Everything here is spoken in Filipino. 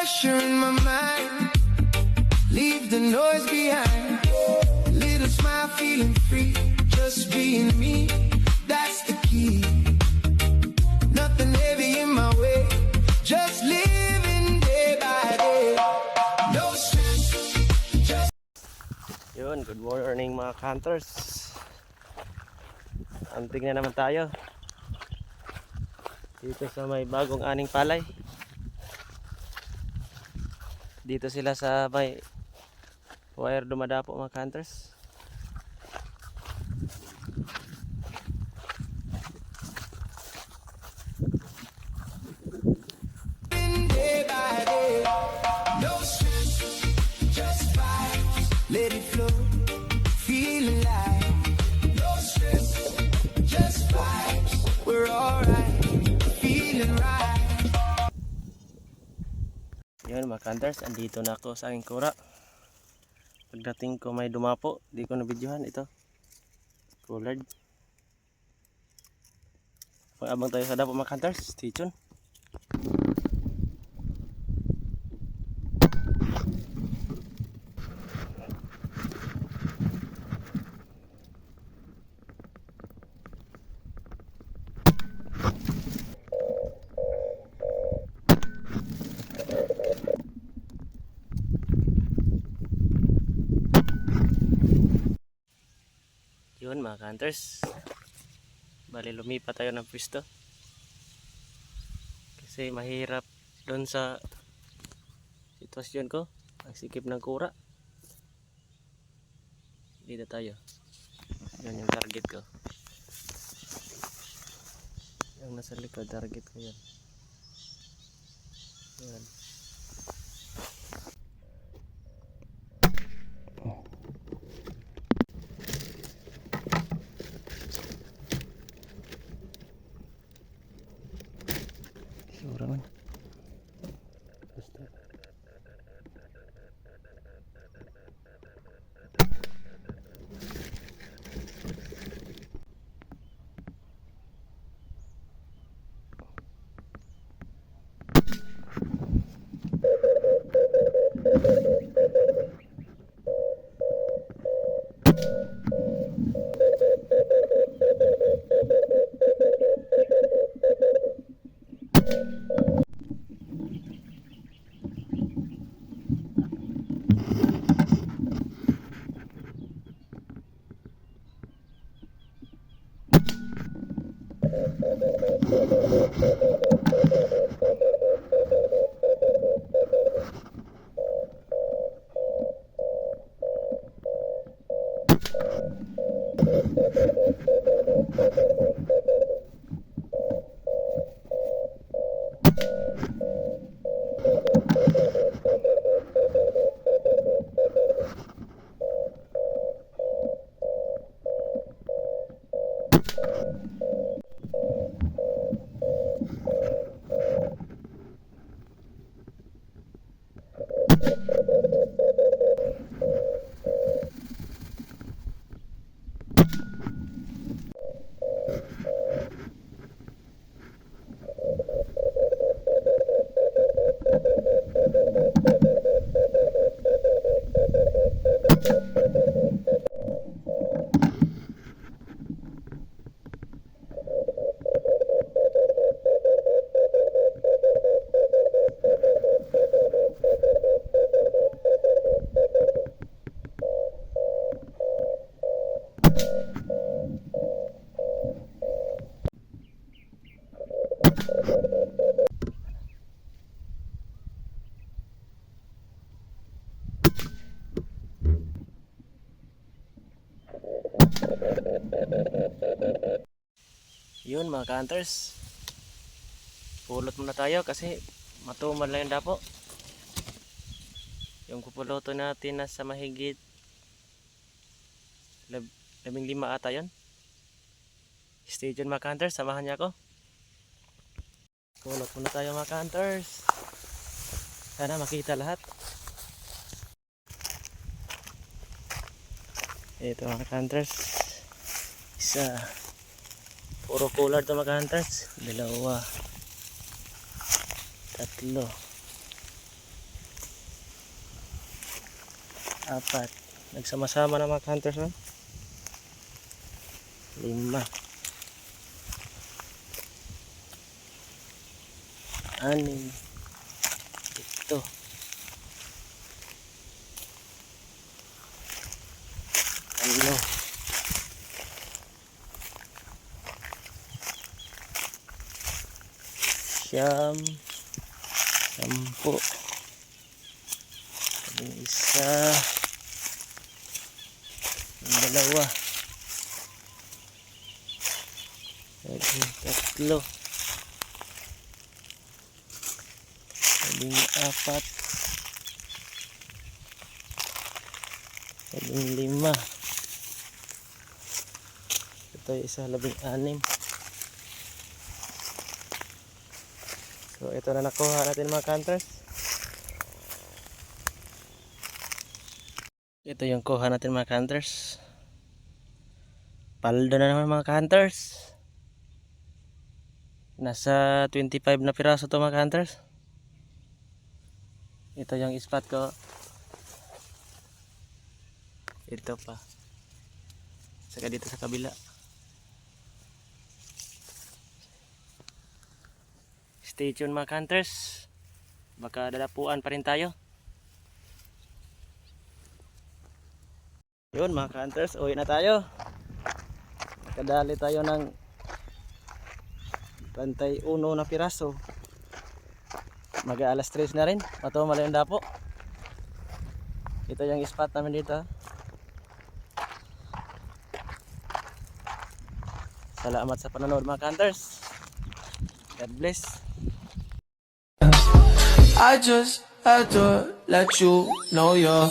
pressure in my mind. Leave the noise behind. Little smile, feeling free. Just being me, that's the key. Nothing heavy in my way. Just living day by day. No stress. Just Yun, good morning mga hunters. Anting na naman tayo dito sa may bagong aning palay. Dito sila sa may wire dumadapo mga hunters. day by day. No stress. Just vibes. Let it flow. Feel alive. No stress. Just vibes. We're alright. Feeling right. Yun mga hunters, andito na ako sa aking kura. Pagdating ko may dumapo, di ko nabidyohan ito. Coolard. Pag-abang tayo sa dapo mga hunters, stay tuned. Yun mga hunters, bali lumipat tayo ng pwesto kasi mahirap doon sa sitwasyon ko, ang sikip ng kura. Dito tayo, yun yung target ko, yung nasa likod target ko yun. Yan. Sura man. Basta. Yun mga hunters, pulot muna tayo kasi matumal lang yung dapo. Yung pupuluto natin nasa mahigit 15 ata yun. Stay tuned mga hunters, samahan niya ako. Pulot muna tayo mga hunters, sana makita lahat. Ito mga hunters, isa. Puro cooler to mga hunters. 2, 3, 4. Nagsama-sama na mga hunters, no? 5. 6. Ito. 8. 9. 10. Yung isa. Yung 2. Yung 3. Yung 4. Yung 5. Ito yung isa, 16. So ito na nakuha natin mga hunters. Ito yung kuha natin mga hunters. Paldo na naman mga hunters. Nasa 25 na piraso to mga hunters. Ito yung spot ko. Ito pa. Saka dito sa kabila. Stay tuned mga hunters. Baka dadapuan pa rin tayo. Yun mga hunters, uwi na tayo. Kadali tayo ng 31 na piraso. Mag-aalas 3 na rin. Pato Malayong Dapo. Ito yung spot namin dito. Salamat sa panonood mga hunters. God bless. I just had to let you know you're